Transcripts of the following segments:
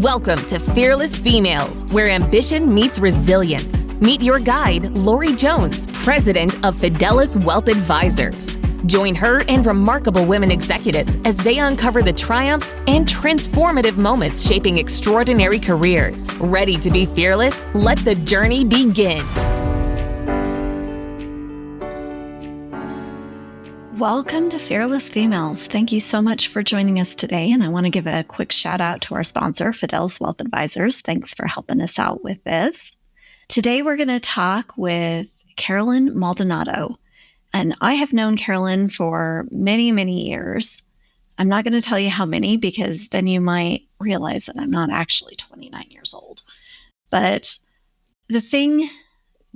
Welcome to Fearless Females, where ambition meets resilience. Meet your guide, Lori Jones, president of Fidelis Wealth Advisors. Join her and remarkable women executives as they uncover the triumphs and transformative moments shaping extraordinary careers. Ready to be fearless? Let the journey begin. Welcome to Fearless Females. Thank you so much for joining us today. And I want to give a quick shout out to our sponsor, Fidelis Wealth Advisors. Thanks for helping us out with this. Today, we're going to talk with Carolyn Maldonado. And I have known Carolyn for many, many years. I'm not going to tell you how many because then you might realize that I'm not actually 29 years old. But the thing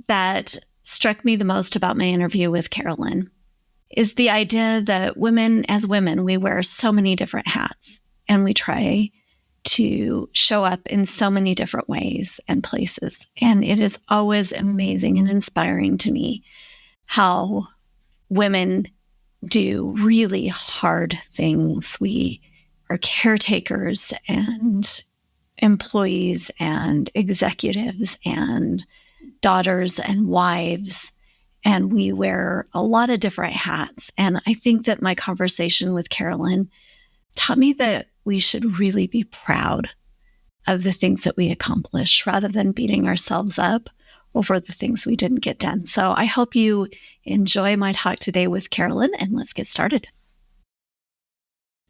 that struck me the most about my interview with Carolyn is the idea that as women, we wear so many different hats and we try to show up in so many different ways and places. And it is always amazing and inspiring to me how women do really hard things. We are caretakers and employees and executives and daughters and wives. And we wear a lot of different hats. And I think that my conversation with Carolyn taught me that we should really be proud of the things that we accomplish rather than beating ourselves up over the things we didn't get done. So I hope you enjoy my talk today with Carolyn, and let's get started.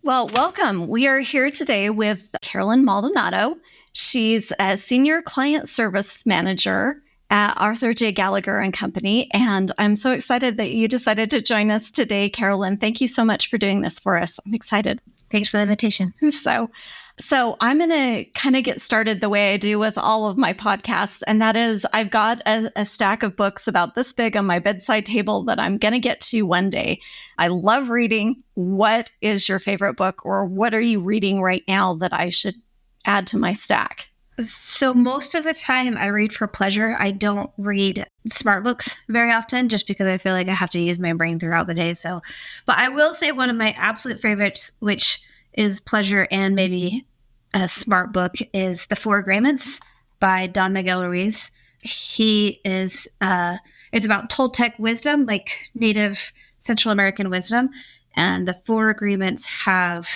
Well, welcome. We are here today with Carolyn Maldonado. She's a senior client service manager at Arthur J. Gallagher and Company. And I'm so excited that you decided to join us today, Carolyn. Thank you so much for doing this for us. I'm excited. Thanks for the invitation. So I'm going to kind of get started the way I do with all of my podcasts. And that is, I've got a stack of books about this big on my bedside table that I'm going to get to one day. I love reading. What is your favorite book, or what are you reading right now that I should add to my stack? So most of the time I read for pleasure. I don't read smart books very often just because I feel like I have to use my brain throughout the day. But I will say one of my absolute favorites, which is pleasure and maybe a smart book, is The Four Agreements by Don Miguel Ruiz. He is, it's about Toltec wisdom, like native Central American wisdom. And the Four Agreements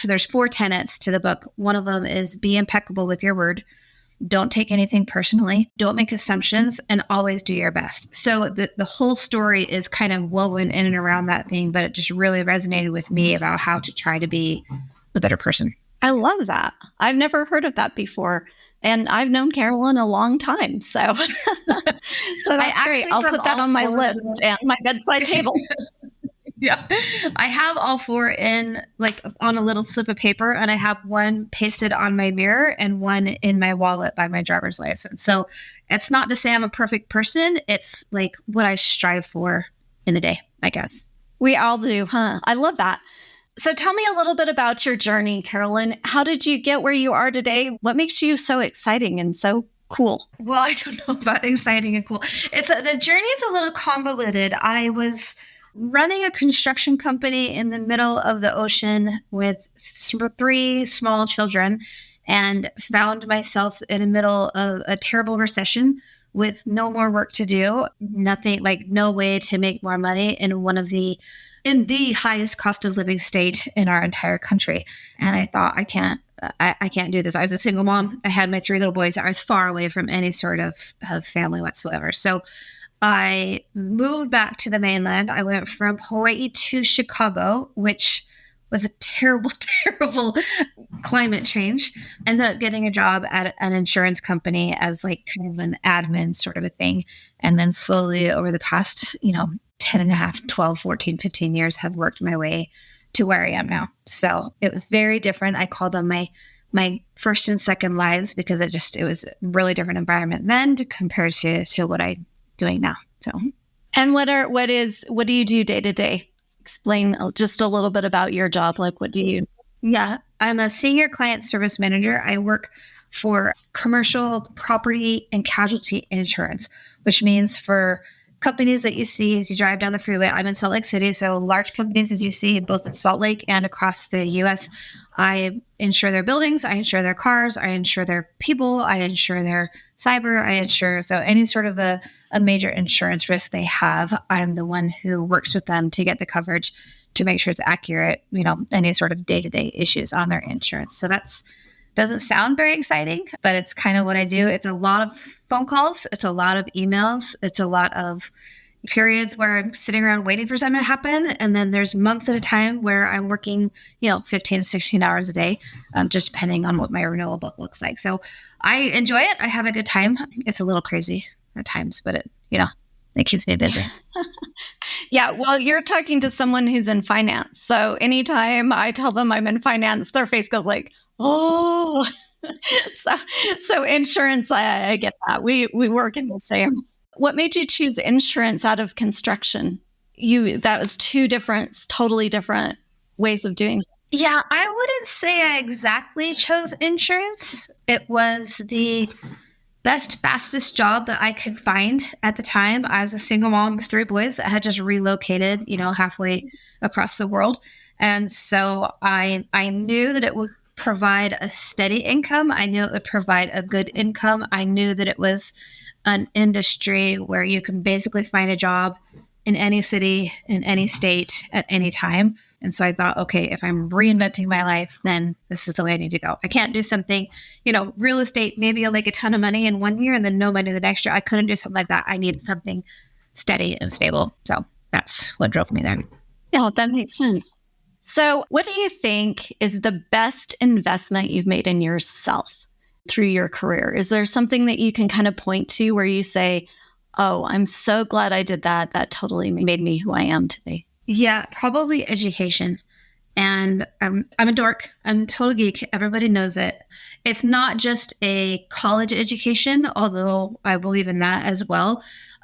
there's 4 tenets to the book. One of them is be impeccable with your word. Don't take anything personally. Don't make assumptions, and always do your best. So the whole story is kind of woven in and around that thing, but it just really resonated with me about how to try to be a better person. I love that. I've never heard of that before. And I've known Carolyn a long time. So that's great. I'll put that on my list and my bedside table. Yeah. I have all 4 in on a little slip of paper, and I have one pasted on my mirror and one in my wallet by my driver's license. So it's not to say I'm a perfect person. It's like what I strive for in the day, I guess. We all do, huh? I love that. So tell me a little bit about your journey, Carolyn. How did you get where you are today? What makes you so exciting and so cool? Well, I don't know about exciting and cool. The journey is a little convoluted. I was running a construction company in the middle of the ocean with 3 small children, and found myself in the middle of a terrible recession with no more work to do, nothing, no way to make more money in the highest cost of living state in our entire country. And I thought, I can't do this. I was a single mom. I had my 3 little boys. I was far away from any sort of family whatsoever. So I moved back to the mainland. I went from Hawaii to Chicago, which was a terrible, terrible climate change. Ended up getting a job at an insurance company as kind of an admin sort of a thing. And then slowly over the past, 10 and a half, 12, 14, 15 years have worked my way to where I am now. So it was very different. I call them my first and second lives because it was a really different environment then compared to what I'm doing now. So, and what do you do day to day? Explain just a little bit about your job. What do you? Yeah, I'm a senior client service manager. I work for commercial property and casualty insurance, which means for companies that you see as you drive down the freeway. I'm in Salt Lake City, so large companies as you see both in Salt Lake and across the U.S. I insure their buildings, I insure their cars, I insure their people, I insure their cyber, I insure so any sort of a major insurance risk they have. I'm the one who works with them to get the coverage to make sure it's accurate, any sort of day-to-day issues on their insurance. So that's doesn't sound very exciting, but it's kind of what I do. It's a lot of phone calls. It's a lot of emails. It's a lot of periods where I'm sitting around waiting for something to happen. And then there's months at a time where I'm working, 15 to 16 hours a day, just depending on what my renewal book looks like. So I enjoy it. I have a good time. It's a little crazy at times, but it keeps me busy. Yeah. Well, you're talking to someone who's in finance. So anytime I tell them I'm in finance, their face goes like, oh, so insurance, I get that. We work in the same. What made you choose insurance out of construction? That was two totally different ways of doing it. Yeah, I wouldn't say I exactly chose insurance. It was the best, fastest job that I could find at the time. I was a single mom of 3 boys that had just relocated, halfway across the world. And so I knew that it would provide a steady income. I knew it would provide a good income. I knew that it was an industry where you can basically find a job in any city, in any state, at any time. And so I thought, okay, if I'm reinventing my life, then this is the way I need to go. I can't do something, real estate, maybe you'll make a ton of money in 1 year and then no money the next year. I couldn't do something like that. I needed something steady and stable. So that's what drove me there. Yeah, that makes sense. So what do you think is the best investment you've made in yourself through your career? Is there something that you can kind of point to where you say, oh, I'm so glad I did that. That totally made me who I am today? Yeah, probably education. And I'm a dork. I'm a total geek. Everybody knows it. It's not just a college education, although I believe in that as well.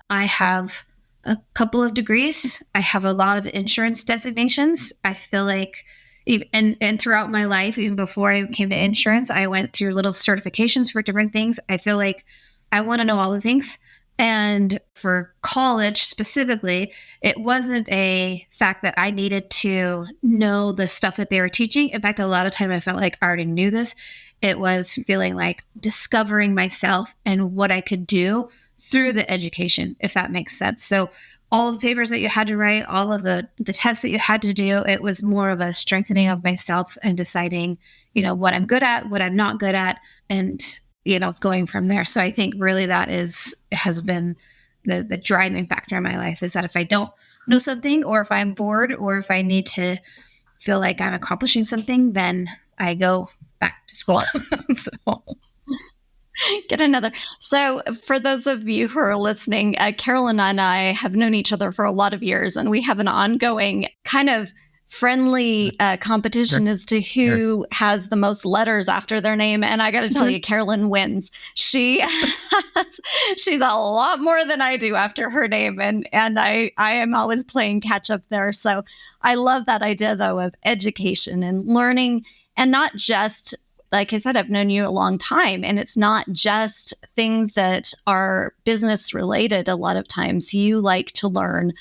I have a couple of degrees. I have a lot of insurance designations. I feel like, and throughout my life, even before I came to insurance, I went through little certifications for different things. I feel like I want to know all the things. And for college specifically, it wasn't a fact that I needed to know the stuff that they were teaching. In fact, a lot of time I felt like I already knew this. It was feeling like discovering myself and what I could do through the education, if that makes sense. So all of the papers that you had to write, all of the tests that you had to do, it was more of a strengthening of myself and deciding, what I'm good at, what I'm not good at, and going from there. So I think really that has been the driving factor in my life, is that if I don't know something, or if I'm bored, or if I need to feel like I'm accomplishing something, then I go back to school. So. Get another. So for those of you who are listening, Carolyn and I have known each other for a lot of years, and we have an ongoing kind of friendly competition as to who has the most letters after their name. And I got to tell you, Carolyn wins. She's a lot more than I do after her name. And I am always playing catch up there. So I love that idea, though, of education and learning, and not just, like I said, I've known you a long time, and it's not just things that are business related. A lot of times you like to learn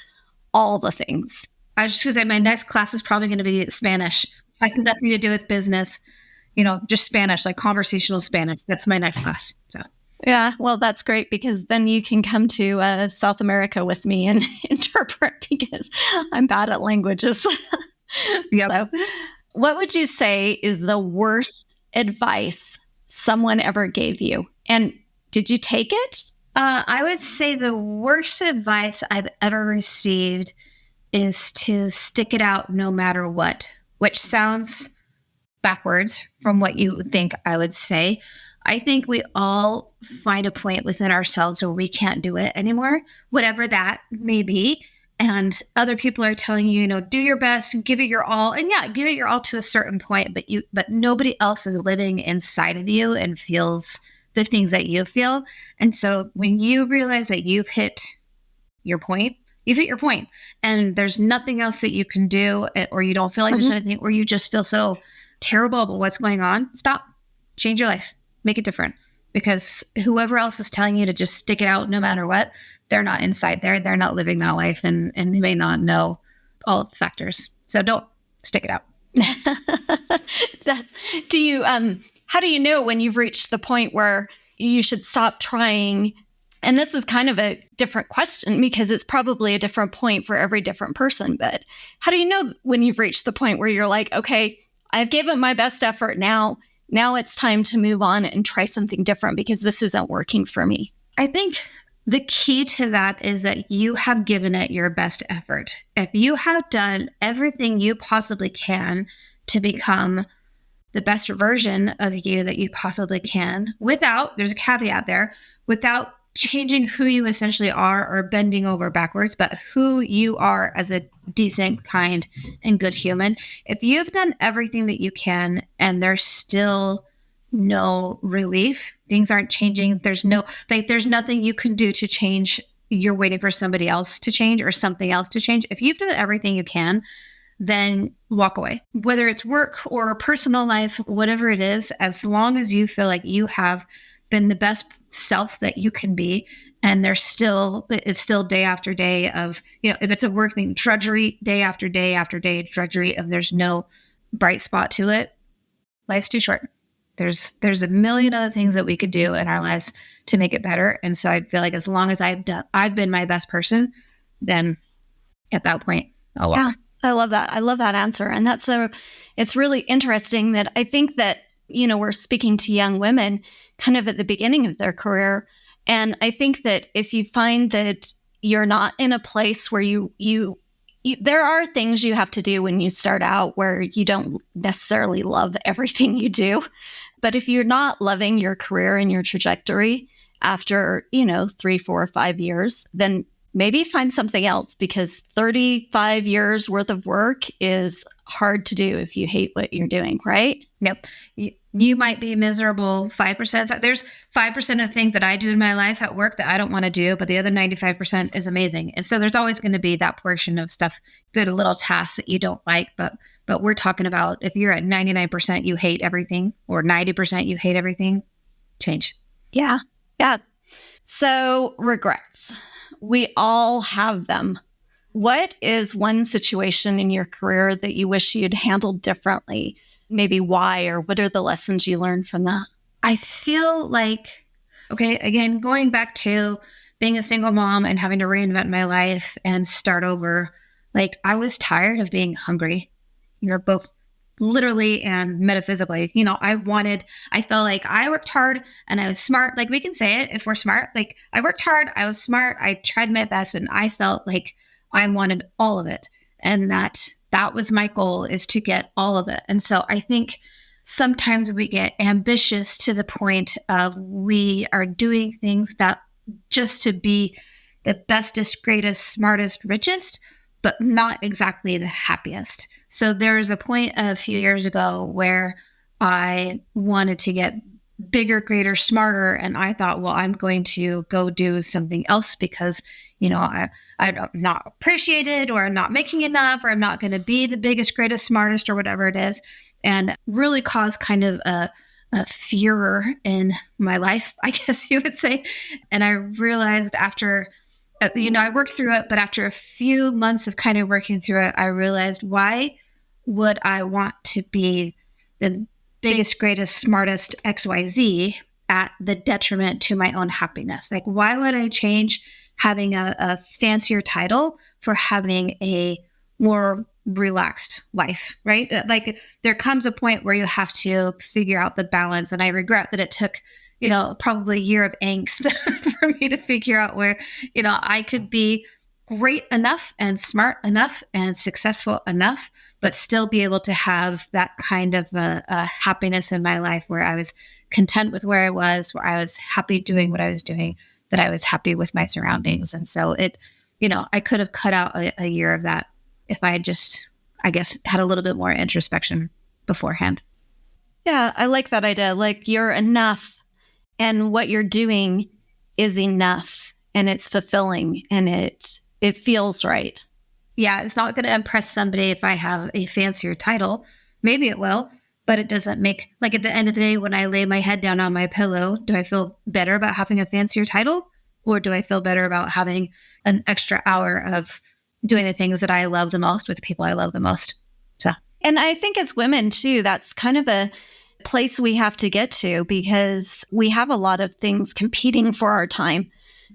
all the things. I was just going to say, my next class is probably going to be Spanish. I have nothing to do with business, just Spanish, like conversational Spanish. That's my next class. So. Yeah, well, that's great, because then you can come to South America with me and interpret, because I'm bad at languages. Yep. So, what would you say is the worst advice someone ever gave you? And did you take it? I would say the worst advice I've ever received is to stick it out no matter what, which sounds backwards from what you would think I would say. I think we all find a point within ourselves where we can't do it anymore, whatever that may be. And other people are telling you, do your best, give it your all. And yeah, give it your all to a certain point, but nobody else is living inside of you and feels the things that you feel. And so when you realize that you've hit your point, and there's nothing else that you can do, or you don't feel like there's anything, or you just feel so terrible about what's going on, stop, change your life, make it different. Because whoever else is telling you to just stick it out no matter what, they're not inside there. They're not living that life, and they may not know all of the factors. So don't stick it out. How do you know when you've reached the point where you should stop trying? And this is kind of a different question because it's probably a different point for every different person. But how do you know when you've reached the point where you're like, okay, I've given my best effort now. Now it's time to move on and try something different because this isn't working for me? I think the key to that is that you have given it your best effort. If you have done everything you possibly can to become the best version of you that you possibly can, there's a caveat there, without changing who you essentially are or bending over backwards, but who you are as a decent, kind, and good human. If you've done everything that you can and there's still no relief, things aren't changing, there's nothing you can do to change, you're waiting for somebody else to change or something else to change. If you've done everything you can, then walk away. Whether it's work or personal life, whatever it is, as long as you feel like you have been the best self that you can be, and it's still day after day of, if it's a work thing, drudgery, day after day after day, drudgery, and there's no bright spot to it, life's too short. There's a million other things that we could do in our lives to make it better. And so I feel like as long as I've been my best person, then at that point, I'll walk. Yeah, I love that. I love that answer. And it's really interesting that I think that, we're speaking to young women kind of at the beginning of their career. And I think that if you find that you're not in a place where you there are things you have to do when you start out where you don't necessarily love everything you do. But if you're not loving your career and your trajectory after, 3, 4, 5 years, then maybe find something else, because 35 years worth of work is hard to do if you hate what you're doing, right? Yep. You might be miserable 5%. There's 5% of things that I do in my life at work that I don't want to do, but the other 95% is amazing. And so there's always going to be that portion of stuff, the little tasks that you don't like. But we're talking about if you're at 99% you hate everything, or 90% you hate everything, change. Yeah. Yeah. So regrets. We all have them. What is one situation in your career that you wish you'd handled differently? Maybe why, or what are the lessons you learned from that? I feel like, okay, again, going back to being a single mom and having to reinvent my life and start over, like I was tired of being hungry, both literally and metaphysically. I felt like I worked hard and I was smart. Like we can say it if we're smart. Like I worked hard, I was smart, I tried my best, and I felt like I wanted all of it. And that was my goal, is to get all of it. And so I think sometimes we get ambitious to the point of we are doing things that just to be the bestest, greatest, smartest, richest, but not exactly the happiest. So there was a point a few years ago where I wanted to get bigger, greater, smarter. And I thought, well, I'm going to go do something else because I'm not appreciated, or I'm not making enough, or I'm not going to be the biggest, greatest, smartest, or whatever it is. And really caused kind of a furor in my life, I guess you would say. And I realized after, I worked through it, but after a few months of kind of working through it, I realized, why would I want to be the biggest, greatest, smartest XYZ at the detriment to my own happiness? Like, why would I change having a fancier title for having a more relaxed life, right? Like there comes a point where you have to figure out the balance. And I regret that it took, probably a year of angst for me to figure out where, I could be great enough and smart enough and successful enough, but still be able to have that kind of a happiness in my life where I was content with where I was, where I was happy doing what I was doing, that I was happy with my surroundings. And so I could have cut out a year of that if I had just, I guess, had a little bit more introspection beforehand. Yeah, I like that idea. Like you're enough, and what you're doing is enough, and it's fulfilling, and it feels right. Yeah, it's not going to impress somebody if I have a fancier title. Maybe it will, but it doesn't make, like at the end of the day, when I lay my head down on my pillow, do I feel better about having a fancier title? Or do I feel better about having an extra hour of doing the things that I love the most with the people I love the most? So, and I think as women too, that's kind of a place we have to get to, because we have a lot of things competing for our time.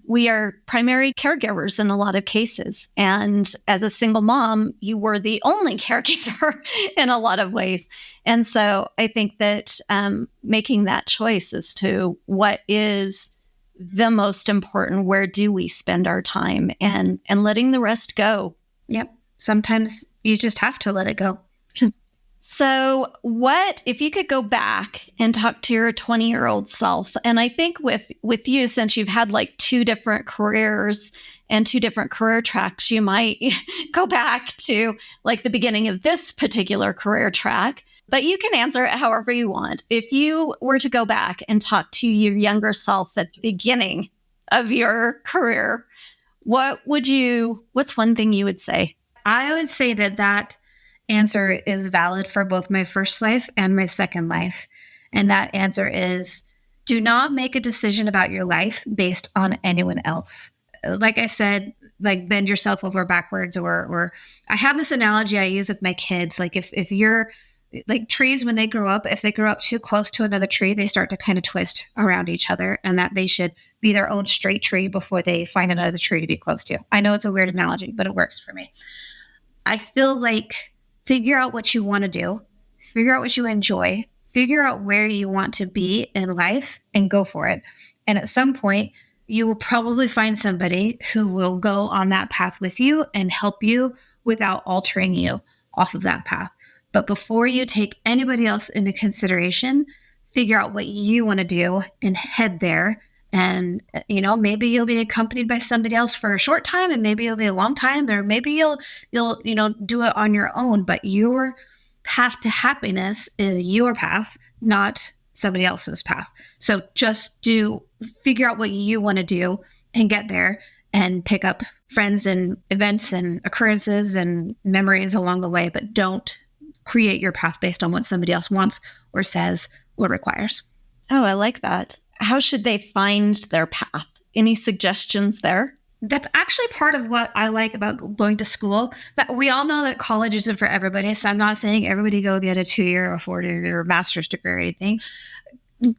We are primary caregivers in a lot of cases. And as a single mom, you were the only caregiver in a lot of ways. And so I think that making that choice as to what is the most important, where do we spend our time, and letting the rest go. Yep. Sometimes you just have to let it go. So what if you could go back and talk to your 20-year-old self? And I think with you, since you've had like 2 different careers and 2 different career tracks, you might go back to like the beginning of this particular career track, but you can answer it however you want. If you were to go back and talk to your younger self at the beginning of your career, what's one thing you would say? I would say that answer is valid for both my first life and my second life. And that answer is, do not make a decision about your life based on anyone else. Like I said, like bend yourself over backwards, or I have this analogy I use with my kids. Like if you're like trees, when they grow up, if they grow up too close to another tree, they start to kind of twist around each other, and that they should be their own straight tree before they find another tree to be close to. I know it's a weird analogy, but it works for me. I feel like figure out what you want to do, figure out what you enjoy, figure out where you want to be in life, and go for it. And at some point, you will probably find somebody who will go on that path with you and help you without altering you off of that path. But before you take anybody else into consideration, figure out what you want to do and head there. And, maybe you'll be accompanied by somebody else for a short time, and maybe it'll be a long time, or maybe you'll do it on your own. But your path to happiness is your path, not somebody else's path. So just figure out what you want to do and get there, and pick up friends and events and occurrences and memories along the way. But don't create your path based on what somebody else wants or says or requires. Oh, I like that. How should they find their path? Any suggestions there? That's actually part of what I like about going to school. That we all know that college isn't for everybody. So I'm not saying everybody go get a 2-year or 4-year master's degree or anything.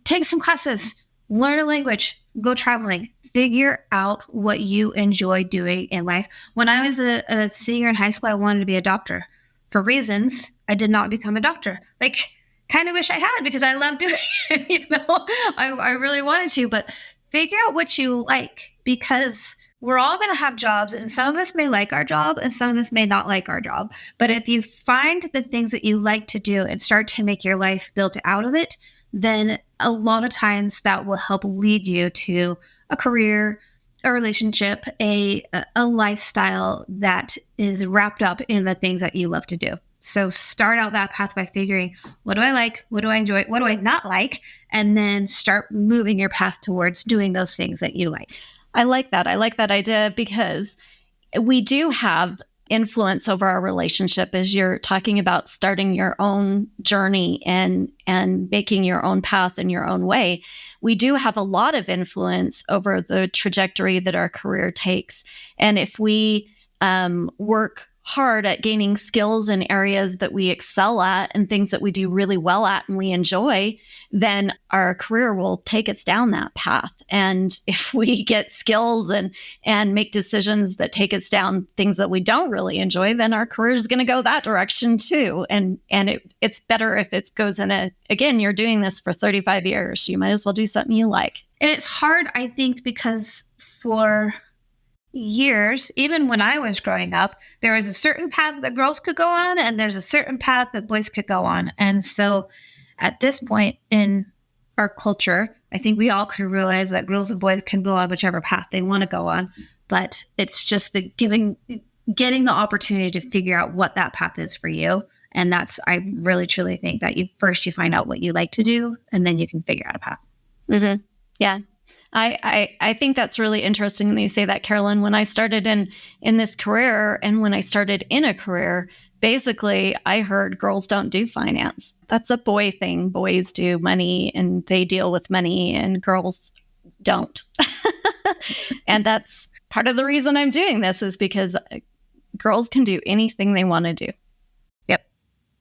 Take some classes, learn a language, go traveling, figure out what you enjoy doing in life. When I was a senior in high school, I wanted to be a doctor. For reasons, I did not become a doctor. Kind of wish I had, because I love doing it. I really wanted to, but figure out what you like, because we're all going to have jobs, and some of us may like our job and some of us may not like our job. But if you find the things that you like to do and start to make your life built out of it, then a lot of times that will help lead you to a career, a relationship, a lifestyle that is wrapped up in the things that you love to do. So start out that path by figuring, what do I like? What do I enjoy? What do I not like? And then start moving your path towards doing those things that you like. I like that. I like that idea, because we do have influence over our relationship, as you're talking about starting your own journey and making your own path in your own way. We do have a lot of influence over the trajectory that our career takes. And if we work hard at gaining skills in areas that we excel at and things that we do really well at and we enjoy, then our career will take us down that path. And if we get skills and make decisions that take us down things that we don't really enjoy, then our career is going to go that direction too. And it's better if it goes again, you're doing this for 35 years. You might as well do something you like. And it's hard, I think, because for years, even when I was growing up, there was a certain path that girls could go on, and there's a certain path that boys could go on. And so at this point in our culture, I think we all can realize that girls and boys can go on whichever path they want to go on. But it's just getting the opportunity to figure out what that path is for you. And I really, truly think that you find out what you like to do, and then you can figure out a path. Mm-hmm. Yeah. I think that's really interesting that you say that, Carolyn. When I started in this career, and when I started in a career, basically I heard girls don't do finance. That's a boy thing. Boys do money and they deal with money, and girls don't. And that's part of the reason I'm doing this, is because girls can do anything they want to do. Yep.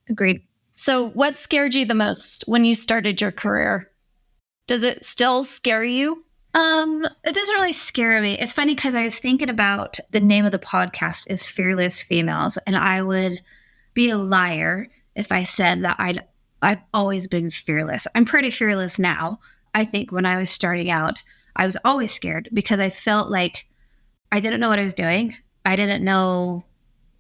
Agreed. So what scared you the most when you started your career? Does it still scare you? It doesn't really scare me. It's funny because I was thinking about the name of the podcast is Fearless Females, and I would be a liar if I said that I've always been fearless. I'm pretty fearless now. I think when I was starting out, I was always scared because I felt like I didn't know what I was doing. I didn't know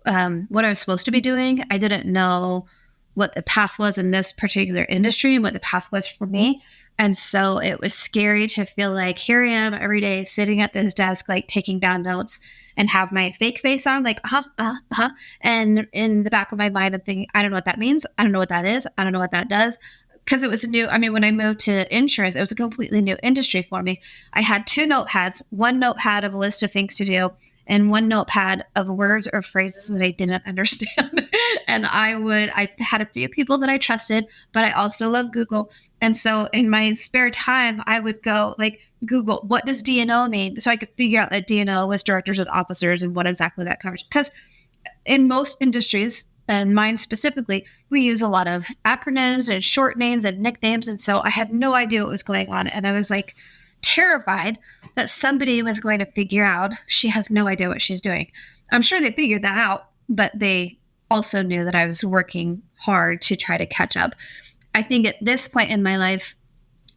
what I was supposed to be doing. I didn't know what the path was in this particular industry and what the path was for me. And so it was scary to feel like here I am every day sitting at this desk, like taking down notes and have my fake face on, like, And in the back of my mind, I'm thinking, I don't know what that means. I don't know what that is. I don't know what that does. Because it was new. I mean, when I moved to insurance, it was a completely new industry for me. I had 2 notepads, one notepad of a list of things to do, and one notepad of words or phrases that I didn't understand. And I had a few people that I trusted, but I also love Google. And so in my spare time, I would go like Google, what does D&O mean? So I could figure out that D&O was directors and officers and what exactly that covers. Because in most industries, and mine specifically, we use a lot of acronyms and short names and nicknames. And so I had no idea what was going on. And I was like terrified that somebody was going to figure out she has no idea what she's doing. I'm sure they figured that out, but they also knew that I was working hard to try to catch up. I think at this point in my life,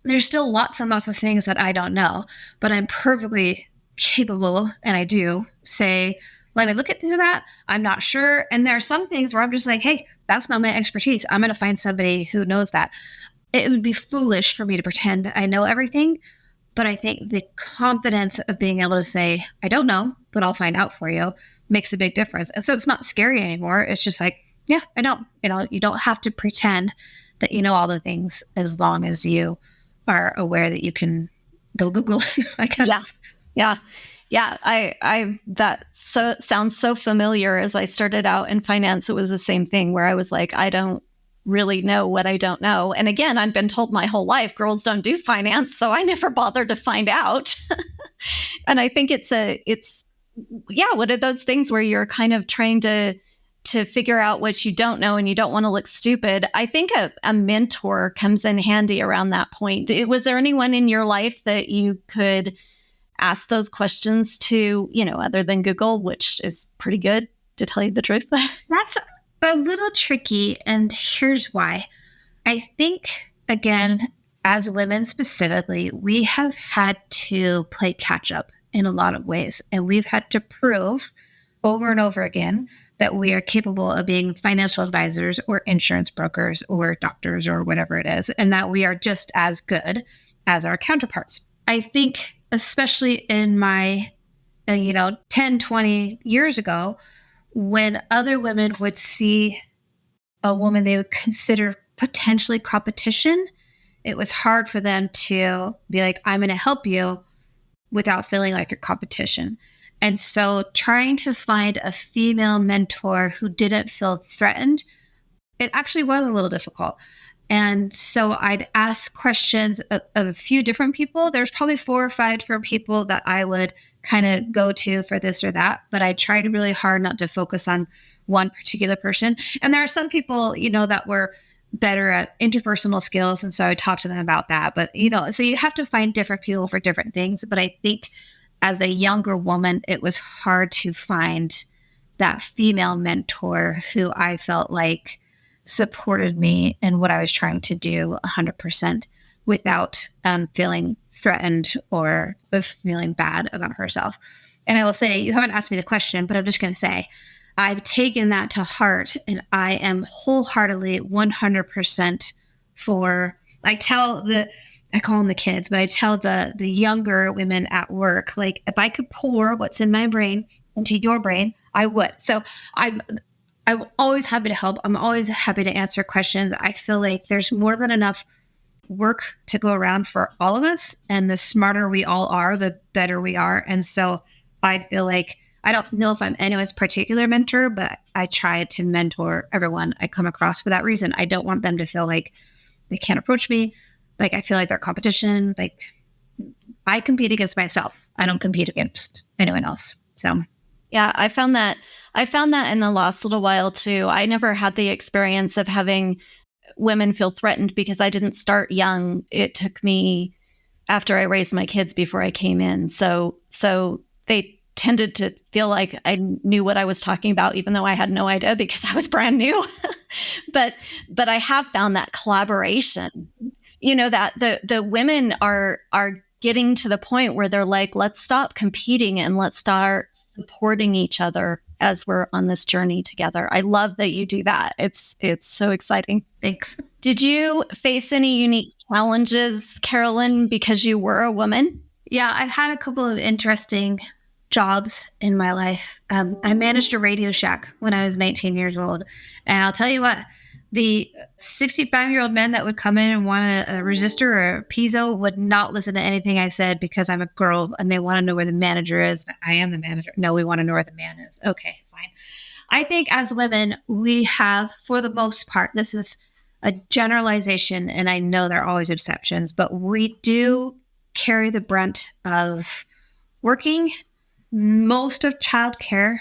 there's still lots and lots of things that I don't know, but I'm perfectly capable, and I do say, let me look at that. I'm not sure. And there are some things where I'm just like, hey, that's not my expertise. I'm going to find somebody who knows that. It would be foolish for me to pretend I know everything. But I think the confidence of being able to say, I don't know, but I'll find out for you makes a big difference. And so it's not scary anymore. It's just like, yeah, I don't. You don't have to pretend that you know all the things as long as you are aware that you can go Google it, I guess. Yeah. I that sounds so familiar. As I started out in finance, it was the same thing where I was like, I don't really know what I don't know. And again, I've been told my whole life, girls don't do finance. So I never bothered to find out. And I think it's one of those things where you're kind of trying to figure out what you don't know and you don't want to look stupid. I think a mentor comes in handy around that point. Was there anyone in your life that you could ask those questions to, other than Google, which is pretty good, to tell you the truth? That's a little tricky, and here's why. I think, again, as women specifically, we have had to play catch up in a lot of ways, and we've had to prove over and over again that we are capable of being financial advisors or insurance brokers or doctors or whatever it is, and that we are just as good as our counterparts. I think, especially in my, 10, 20 years ago, when other women would see a woman they would consider potentially competition, it was hard for them to be like, I'm going to help you without feeling like your competition. And so trying to find a female mentor who didn't feel threatened, it actually was a little difficult. And so I'd ask questions of a few different people. There's probably 4 or 5 different people that I would kind of go to for this or that, but I tried really hard not to focus on one particular person. And there are some people, that were better at interpersonal skills. And so I talked to them about that. But, so you have to find different people for different things. But I think as a younger woman, it was hard to find that female mentor who I felt like supported me in what I was trying to do 100% without feeling threatened or feeling bad about herself. And I will say, you haven't asked me the question, but I'm just going to say, I've taken that to heart, and I am wholeheartedly 100% for, I call them the kids, but I tell the younger women at work, like, if I could pour what's in my brain into your brain, I would. So I'm always happy to help. I'm always happy to answer questions. I feel like there's more than enough work to go around for all of us. And the smarter we all are, the better we are. And so I feel like, I don't know if I'm anyone's particular mentor, but I try to mentor everyone I come across for that reason. I don't want them to feel like they can't approach me. Like I feel like they're competition. Like I compete against myself. I don't compete against anyone else. So yeah, I found that in the last little while too. I never had the experience of having women feel threatened because I didn't start young. It took me after I raised my kids before I came in. So they tended to feel like I knew what I was talking about, even though I had no idea because I was brand new. but I have found that collaboration, that the women are getting to the point where they're like, let's stop competing and let's start supporting each other as we're on this journey together. I love that you do that. It's so exciting. Thanks. Did you face any unique challenges, Carolyn, because you were a woman? Yeah, I've had a couple of interesting jobs in my life. I managed a Radio Shack when I was 19 years old. And I'll tell you what, the 65-year-old men that would come in and want a resistor or a piezo would not listen to anything I said because I'm a girl and they want to know where the manager is. I am the manager. No, we want to know where the man is. Okay, fine. I think as women, we have, for the most part, this is a generalization, and I know there are always exceptions, but we do carry the brunt of working, most of childcare,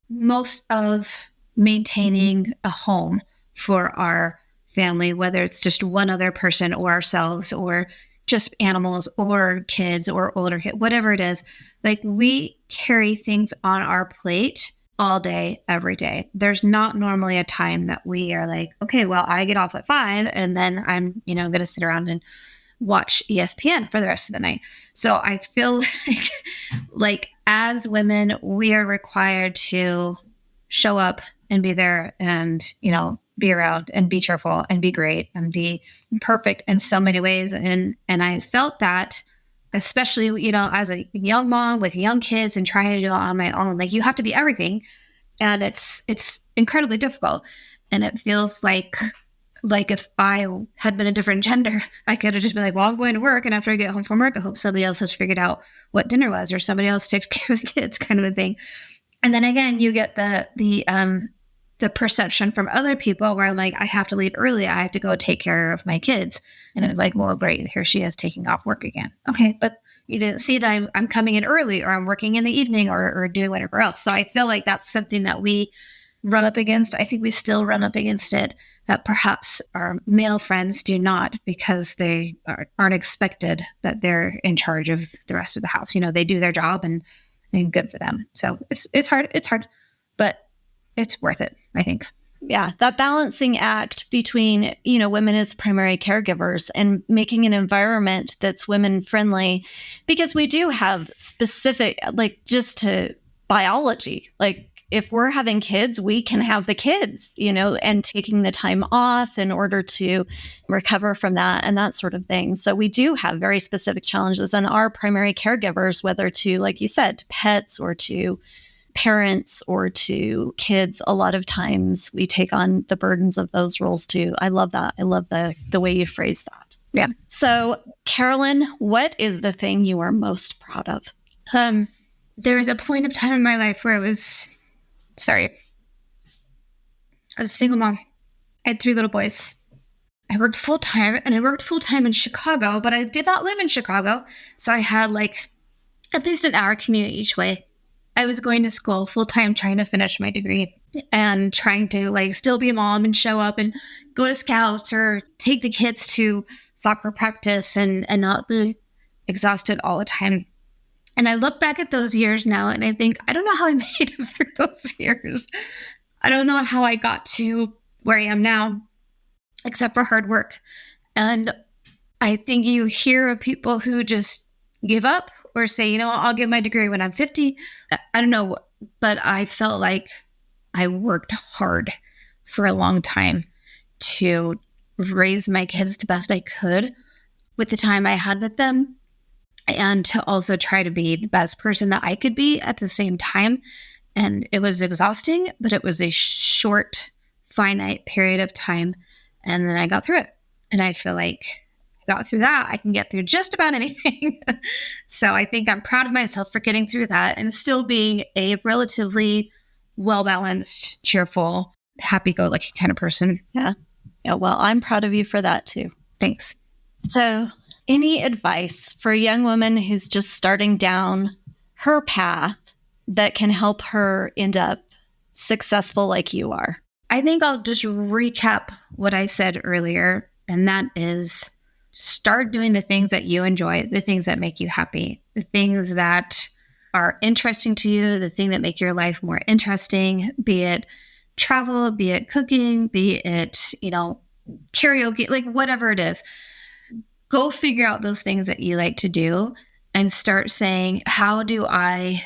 most of maintaining a home for our family, whether it's just one other person or ourselves or just animals or kids or older kids, whatever it is. Like, we carry things on our plate all day, every day. There's not normally a time that we are like, okay, well, I get off at 5 and then I'm, going to sit around and watch ESPN for the rest of the night. So I feel like as women, we are required to show up and be there and, be around and be cheerful and be great and be perfect in so many ways. And I felt that, especially, as a young mom with young kids and trying to do it on my own, like, you have to be everything. And it's incredibly difficult. And it feels like if I had been a different gender, I could have just been like, well, I'm going to work. And after I get home from work, I hope somebody else has figured out what dinner was, or somebody else takes care of the kids, kind of a thing. And then again, you get the perception from other people where I'm like, I have to leave early. I have to go take care of my kids. And it was like, well, great. Here she is taking off work again. Okay. But you didn't see that I'm coming in early, or I'm working in the evening, or doing whatever else. So I feel like that's something that we run up against. I think we still run up against it, that perhaps our male friends do not, because they aren't expected that they're in charge of the rest of the house. They do their job and good for them. So it's hard, but it's worth it, I think. Yeah, that balancing act between, women as primary caregivers and making an environment that's women friendly, because we do have specific, just to biology, if we're having kids, we can have the kids, and taking the time off in order to recover from that and that sort of thing. So we do have very specific challenges, and our primary caregivers, whether to, like you said, to pets or to parents or to kids, a lot of times we take on the burdens of those roles too. I love that. I love the way you phrase that. Yeah. So, Carolyn, what is the thing you are most proud of? There was a point of time in my life where I was a single mom. I had 3 little boys. I worked full time, and I worked full time in Chicago, but I did not live in Chicago. So I had at least an hour commute each way. I was going to school full time, trying to finish my degree and trying to still be a mom and show up and go to scouts or take the kids to soccer practice and not be exhausted all the time. And I look back at those years now and I think, I don't know how I made it through those years. I don't know how I got to where I am now, except for hard work. And I think you hear of people who just give up or say, I'll get my degree when I'm 50. I don't know, but I felt like I worked hard for a long time to raise my kids the best I could with the time I had with them, and to also try to be the best person that I could be at the same time. And it was exhausting, but it was a short, finite period of time. And then I got through it. And I feel like I got through that. I can get through just about anything. So I think I'm proud of myself for getting through that and still being a relatively well-balanced, cheerful, happy-go-lucky kind of person. Yeah. Yeah. Well, I'm proud of you for that too. Thanks. So Any advice for a young woman who's just starting down her path that can help her end up successful like you are? I think I'll just recap what I said earlier, and that is start doing the things that you enjoy, the things that make you happy, the things that are interesting to you, the thing that make your life more interesting, be it travel, be it cooking, be it, karaoke, like whatever it is. Go figure out those things that you like to do and start saying, how do I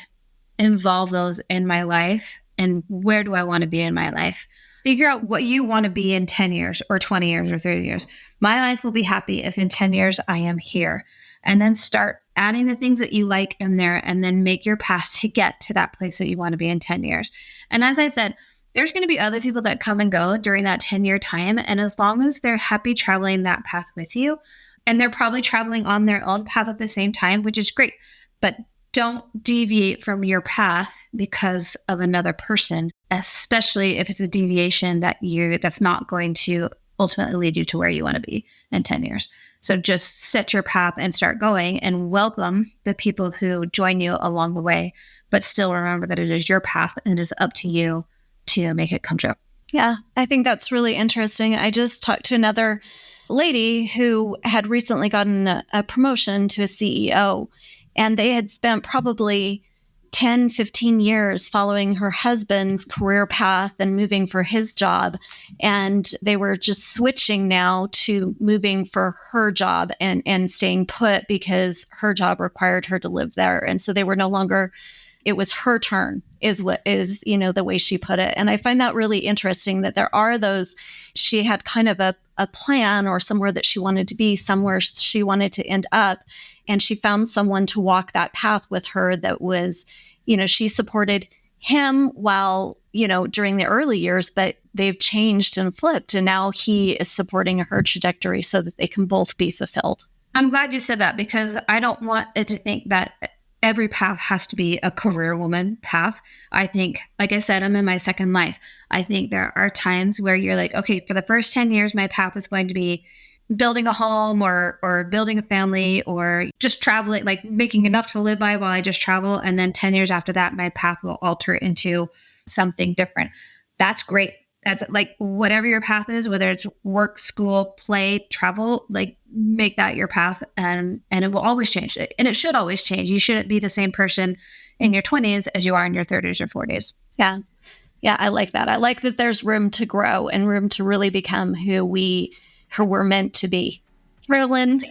involve those in my life? And where do I want to be in my life? Figure out what you want to be in 10 years or 20 years or 30 years. My life will be happy if in 10 years I am here. And then start adding the things that you like in there and then make your path to get to that place that you want to be in 10 years. And as I said, there's going to be other people that come and go during that 10-year time. And as long as they're happy traveling that path with you, and they're probably traveling on their own path at the same time, which is great, but don't deviate from your path because of another person, especially if it's a deviation that's not going to ultimately lead you to where you want to be in 10 years. So just set your path and start going and welcome the people who join you along the way, but still remember that it is your path and it is up to you to make it come true. Yeah, I think that's really interesting. I just talked to another lady who had recently gotten a promotion to a CEO, and they had spent probably 10, 15 years following her husband's career path and moving for his job. And they were just switching now to moving for her job and staying put because her job required her to live there. And so they were no longer, it was her turn is the way she put it. And I find that really interesting that there are those, she had kind of a plan or somewhere that she wanted to be, somewhere she wanted to end up. And she found someone to walk that path with her that was, she supported him while, during the early years, but they've changed and flipped. And now he is supporting her trajectory so that they can both be fulfilled. I'm glad you said that because I don't want it to think that every path has to be a career woman path. I think, like I said, I'm in my second life. I think there are times where you're like, okay, for the first 10 years, my path is going to be building a home or building a family or just traveling, like making enough to live by while I just travel. And then 10 years after that, my path will alter into something different. That's great. That's like whatever your path is, whether it's work, school, play, travel, like make that your path and it will always change. And it should always change. You shouldn't be the same person in your 20s as you are in your 30s or 40s. Yeah. Yeah, I like that. I like that there's room to grow and room to really become who we're meant to be. Carolyn,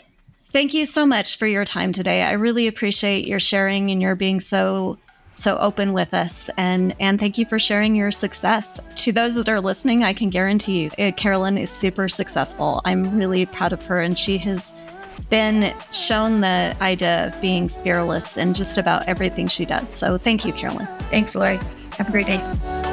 thank you so much for your time today. I really appreciate your sharing and your being so open with us. And thank you for sharing your success. To those that are listening, I can guarantee you, Carolyn is super successful. I'm really proud of her. And she has been shown the idea of being fearless in just about everything she does. So thank you, Carolyn. Thanks, Lori. Have a great day.